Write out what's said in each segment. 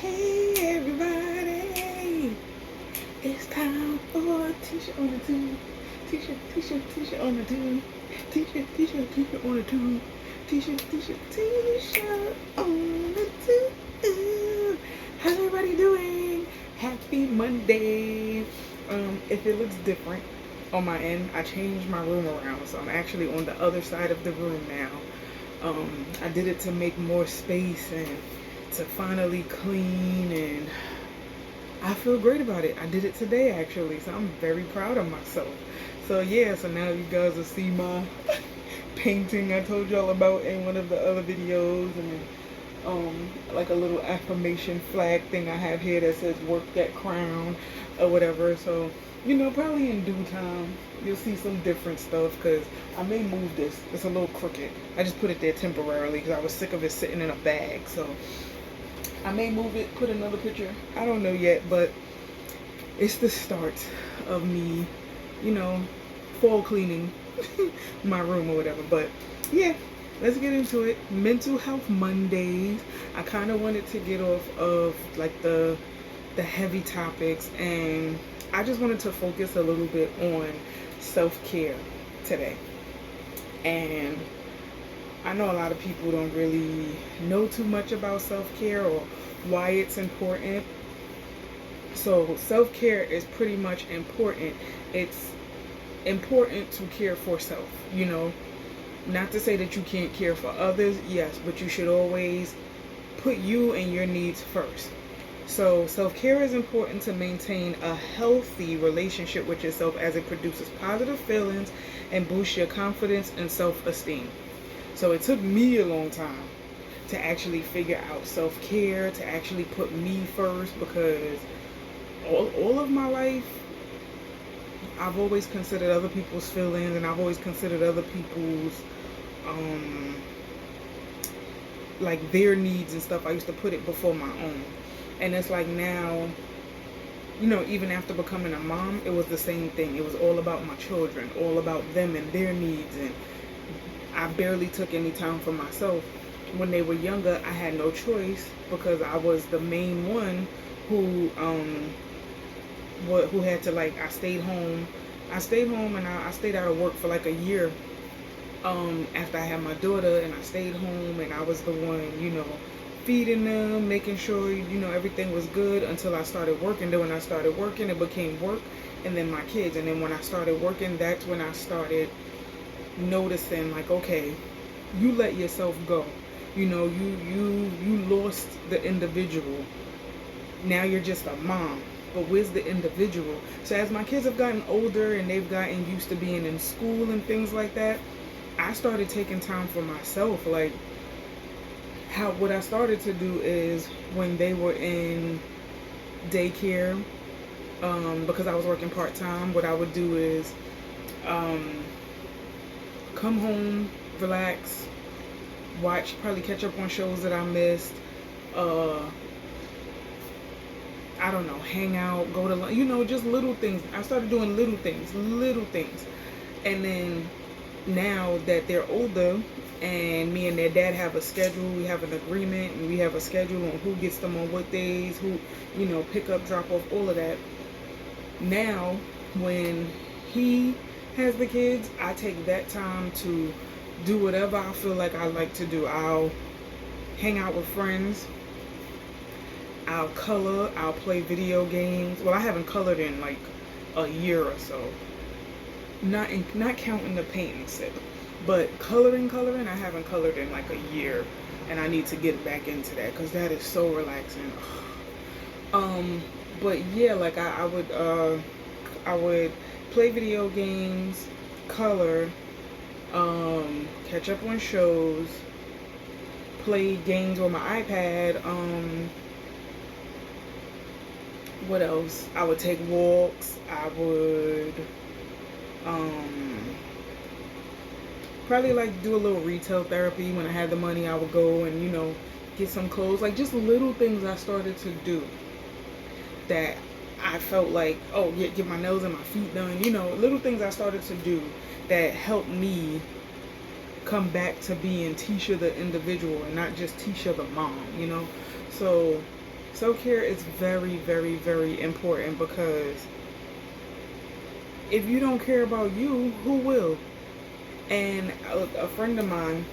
Hey everybody, it's time for Teesha on the tube. Teesha on the tube. Teesha on the tube. Teesha on the tube. How's everybody doing? Happy Monday. If it looks different on my end, I changed my room around, so I'm actually on the other side of the room now. I did it to make more space and to finally clean, and I feel great about it. I did it today actually, so I'm very proud of myself. So yeah, so now you guys will see my painting I told y'all about in one of the other videos, and like a little affirmation flag thing I have here that says work that crown or whatever. So probably in due time you'll see some different stuff, because I may move this. It's a little crooked. I just put it there temporarily because I was sick of it sitting in a bag. So I may move it, put another picture. I don't know yet, but it's the start of me, you know, fall cleaning my room or whatever. But yeah, let's get into it. Mental Health Mondays. I kind of wanted to get off of like the heavy topics, and I just wanted to focus a little bit on self-care today. And I know a lot of people don't really know too much about self-care or why it's important. So self-care is pretty much important. It's important to care for self, Not to say that you can't care for others, yes, but you should always put you and your needs first. So self-care is important to maintain a healthy relationship with yourself, as it produces positive feelings and boosts your confidence and self-esteem. So it took me a long time to actually figure out self-care, to actually put me first, because all of my life I've always considered other people's feelings, and I've always considered other people's like their needs and stuff. I used to put it before my own. And it's like now, even after becoming a mom, it was the same thing. It was all about my children, all about them and their needs, and I barely took any time for myself. When they were younger, I had no choice, because I was the main one who had to, like, I stayed home and I stayed out of work for like a year after I had my daughter, and I stayed home and I was the one, feeding them, making sure, everything was good, until I started working. Then when I started working, it became work and then my kids. And then when I started working, that's when I started noticing, like, okay, you let yourself go. You lost the individual. Now you're just a mom, but where's the individual? So as my kids have gotten older and they've gotten used to being in school and things like that, I started taking time for myself. Like, what I started to do is, when they were in daycare, because I was working part-time, what I would do is come home, relax, probably catch up on shows that I missed, I don't know, hang out, go to, just little things. I started doing little things. And then now that they're older, and me and their dad have a schedule, we have an agreement, and we have a schedule on who gets them on what days, who, pick up, drop off, all of that. Now, when he has the kids, I take that time to do whatever I feel like I like to do. I'll hang out with friends, I'll color, I'll play video games. Well, I haven't colored in like a year or so. Not counting the painting sip. But coloring, I haven't colored in like a year. And I need to get back into that, because that is so relaxing. But yeah, like I would play video games, color, catch up on shows, play games on my iPad, what else? I would take walks. I would probably like do a little retail therapy. When I had the money, I would go and get some clothes. Like, just little things I started to do that I felt like, oh, get my nails and my feet done. Little things I started to do that helped me come back to being Teesha the individual, and not just Teesha the mom. So Self-care is very, very, very important, because if you don't care about you, who will? And a friend of mine,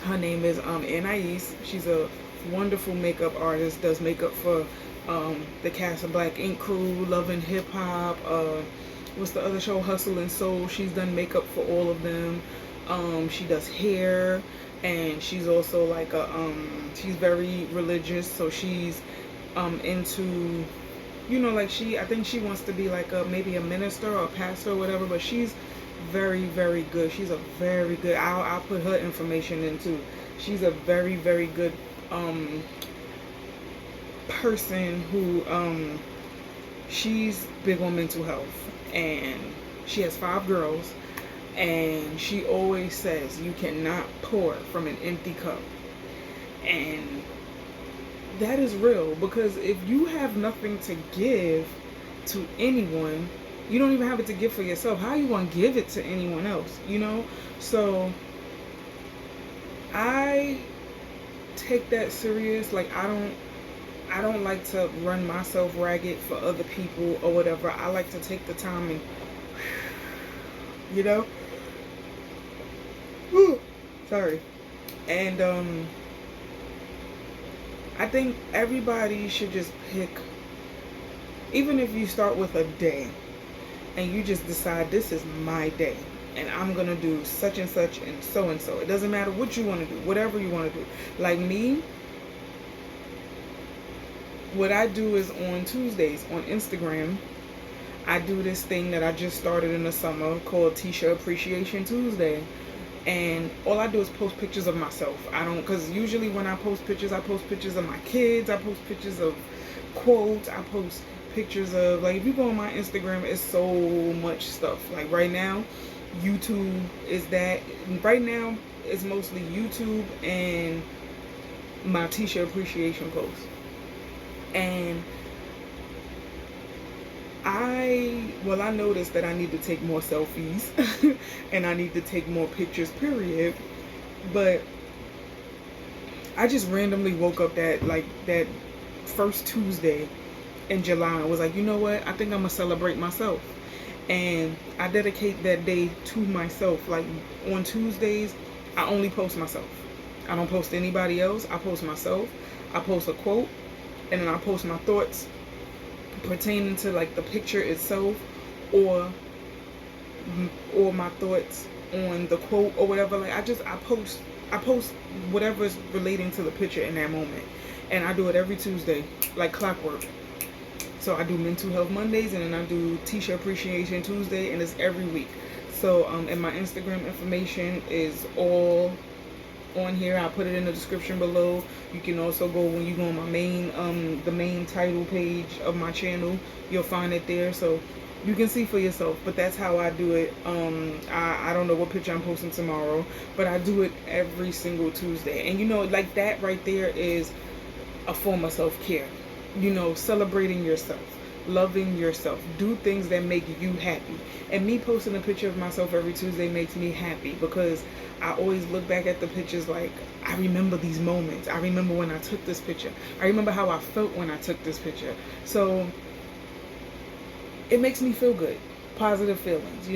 her name is Anais. She's a wonderful makeup artist, does makeup for the cast of Black Ink Crew, Love and Hip Hop, what's the other show, Hustle and Soul. She's done makeup for all of them. She does hair, and she's also like she's very religious, so she's into, like I think she wants to be like maybe a minister or a pastor or whatever, but she's very, very good. She's a very good, I'll put her information in too. She's a very, very good person who she's big on mental health, and she has 5 girls, and she always says you cannot pour from an empty cup. And that is real, because if you have nothing to give to anyone, you don't even have it to give for yourself. How you want to give it to anyone else, So I take that serious. Like, I don't like to run myself ragged for other people or whatever. I like to take the time and sorry. And I think everybody should just pick, even if you start with a day and you just decide, this is my day and I'm gonna do such and such and so. It doesn't matter what you want to do, whatever you want to do. Like me, what I do is on Tuesdays on Instagram, I do this thing that I just started in the summer called Teesha Appreciation Tuesday. And all I do is post pictures of myself. Because usually when I post pictures of my kids, I post pictures of quotes, I post pictures of, like, if you go on my Instagram, it's so much stuff. Like right now, YouTube is that. Right now, it's mostly YouTube and my Teesha Appreciation post. And I noticed that I need to take more selfies and I need to take more pictures, period. But I just randomly woke up that first Tuesday in July and was like, you know what? I think I'm gonna celebrate myself. And I dedicate that day to myself. Like on Tuesdays, I only post myself. I don't post anybody else. I post myself. I post a quote, and then I post my thoughts pertaining to like the picture itself, or my thoughts on the quote or whatever. Like I post whatever is relating to the picture in that moment, and I do it every Tuesday like clockwork. So I do Mental Health Mondays, and then I do Teesha Appreciation Tuesday, and it's every week. So and my Instagram information is all on here. I'll put it in the description below. You can also go, when you go on my main the main title page of my channel, you'll find it there, so you can see for yourself. But that's how I do it. I don't know what picture I'm posting tomorrow, but I do it every single Tuesday. And like that right there is a form of self-care. Celebrating yourself, loving yourself, do things that make you happy. And me posting a picture of myself every Tuesday makes me happy, because I always look back at the pictures like, I remember these moments. I remember when I took this picture. I remember how I felt when I took this picture. So it makes me feel good, positive feelings,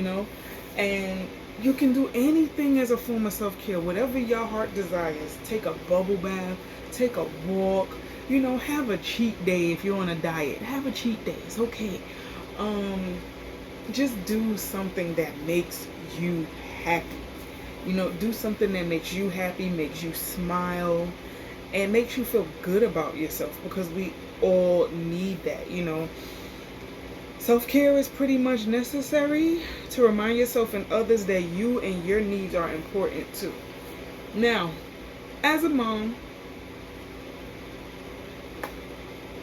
and you can do anything as a form of self-care, whatever your heart desires. Take a bubble bath, take a walk, have a cheat day. If you're on a diet, have a cheat day. It's okay. Just do something that makes you happy. Do something that makes you happy, makes you smile, and makes you feel good about yourself, because we all need that. Self-care is pretty much necessary to remind yourself and others that you and your needs are important too. Now, as a mom,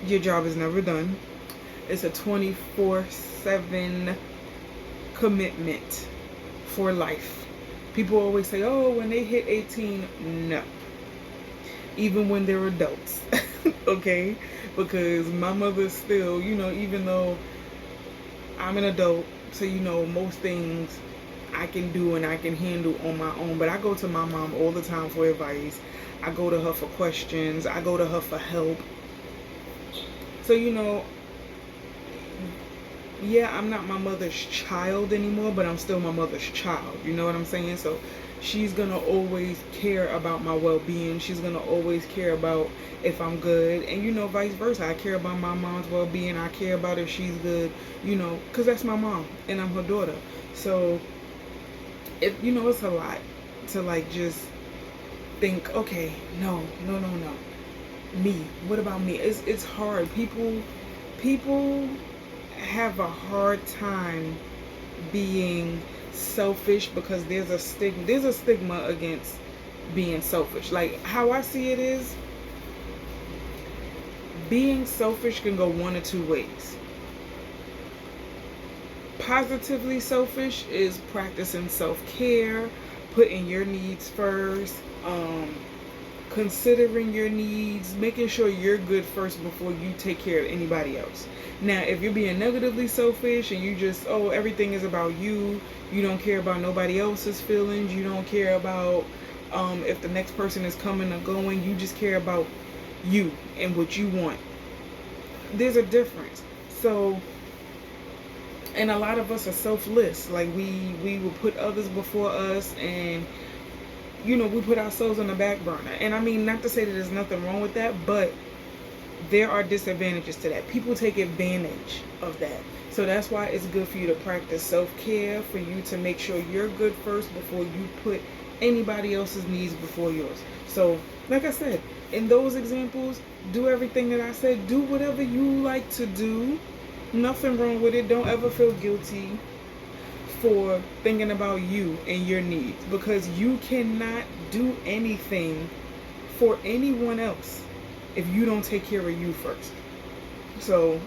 your job is never done. It's a 24/7 commitment for life. People always say, oh, when they hit 18, no. Even when they're adults, okay? Because my mother still, even though I'm an adult, so most things I can do and I can handle on my own. But I go to my mom all the time for advice. I go to her for questions. I go to her for help. So, yeah, I'm not my mother's child anymore, but I'm still my mother's child. You know what I'm saying? So she's gonna always care about my well-being. She's gonna always care about if I'm good, and vice versa. I care about my mom's well-being. I care about if she's good. Because that's my mom and I'm her daughter. So it's a lot to like just think. Okay, no, no, no, no. Me. What about me? It's hard. People have a hard time being selfish because there's a stigma against being selfish. Like how I see it is, being selfish can go one or two ways. Positively selfish is practicing self-care, putting your needs first, considering your needs, making sure you're good first before you take care of anybody else. Now, if you're being negatively selfish and you just, everything is about you, you don't care about nobody else's feelings, you don't care about if the next person is coming or going, you just care about you and what you want. There's a difference. So, and a lot of us are selfless. Like we will put others before us, and we put ourselves on the back burner. And I mean, not to say that there's nothing wrong with that, but there are disadvantages to that. People take advantage of that. So that's why it's good for you to practice self-care, for you to make sure you're good first before you put anybody else's needs before yours. So, like I said, in those examples, do everything that I said. Do whatever you like to do. Nothing wrong with it. Don't ever feel guilty for thinking about you and your needs, because you cannot do anything for anyone else if you don't take care of you first. So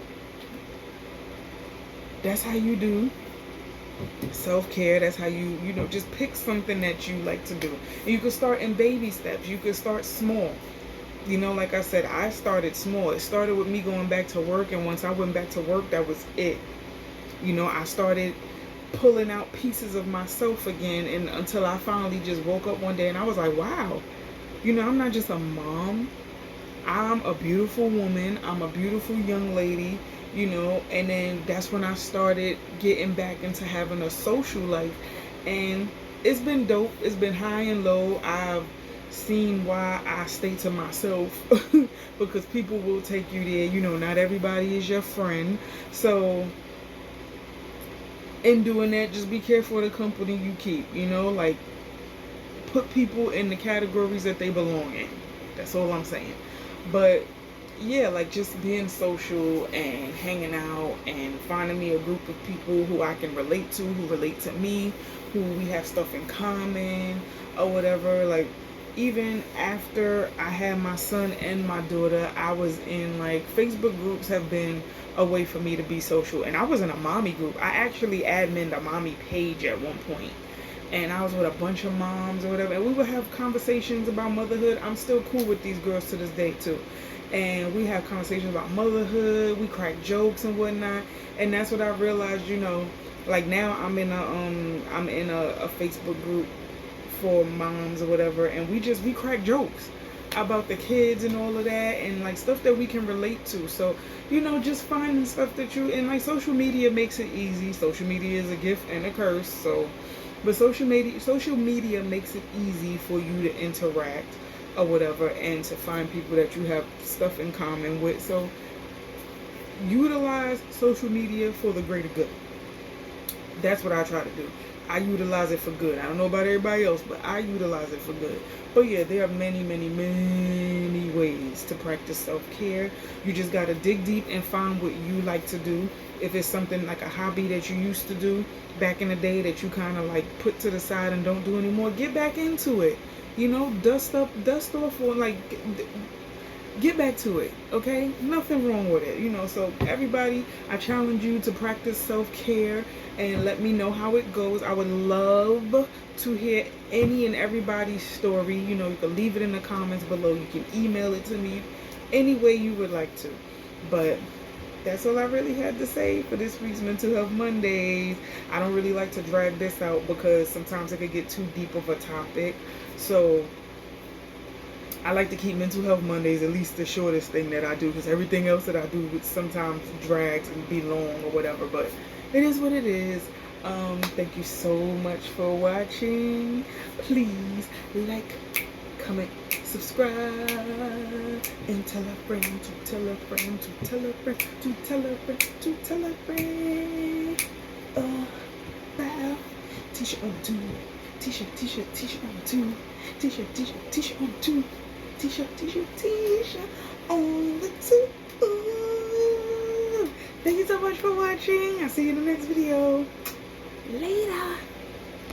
that's how you do self-care. That's how you just pick something that you like to do, and you can start in baby steps. You can start small. Like I said, I started small. It started with me going back to work, and once I went back to work, that was it. I started pulling out pieces of myself again, and until I finally just woke up one day and I was like, wow, I'm not just a mom. I'm a beautiful woman. I'm a beautiful young lady, and then that's when I started getting back into having a social life. And it's been dope. It's been high and low. I've seen why I stay to myself because people will take you there. Not everybody is your friend. So in doing that, just be careful of the company you keep. Like, put people in the categories that they belong in. That's all I'm saying. But yeah, like just being social and hanging out and finding me a group of people who I can relate to, who relate to me, who we have stuff in common or whatever. Like, even after I had my son and my daughter, I was in like Facebook groups have been a way for me to be social. And I was in a mommy group. I actually adminned a mommy page at one point, and I was with a bunch of moms or whatever, and we would have conversations about motherhood. I'm still cool with these girls to this day too, and we have conversations about motherhood. We crack jokes and whatnot, and that's what I realized. Like now I'm in a Facebook group for moms or whatever, and we crack jokes about the kids and all of that, and like stuff that we can relate to. So just finding stuff that and like social media makes it easy. Social media is a gift and a curse. So but social media makes it easy for you to interact or whatever, and to find people that you have stuff in common with. So utilize social media for the greater good. That's what I try to do. I utilize it for good. I don't know about everybody else, but I utilize it for good. But yeah, there are many, many, many ways to practice self-care. You just got to dig deep and find what you like to do. If it's something like a hobby that you used to do back in the day that you kind of like put to the side and don't do anymore, get back into it. Dust off, or like get back to it. Okay, nothing wrong with it. So everybody, I challenge you to practice self-care and let me know how it goes. I would love to hear any and everybody's story. You can leave it in the comments below. You can email it to me any way you would like to. But that's all I really had to say for this week's Mental Health Mondays. I don't really like to drag this out because sometimes it could get too deep of a topic. So I like to keep Mental Health Mondays at least the shortest thing that I do, because everything else that I do sometimes drags and be long or whatever, but it is what it is. Thank you so much for watching. Please like, comment, subscribe, and tell a friend to tell a friend to tell a friend to tell a friend to tell a friend about Teesha on two. Teesha on two. Teesha on two. Teesha on the two. Ooh. Thank you so much for watching. I'll see you in the next video. Later.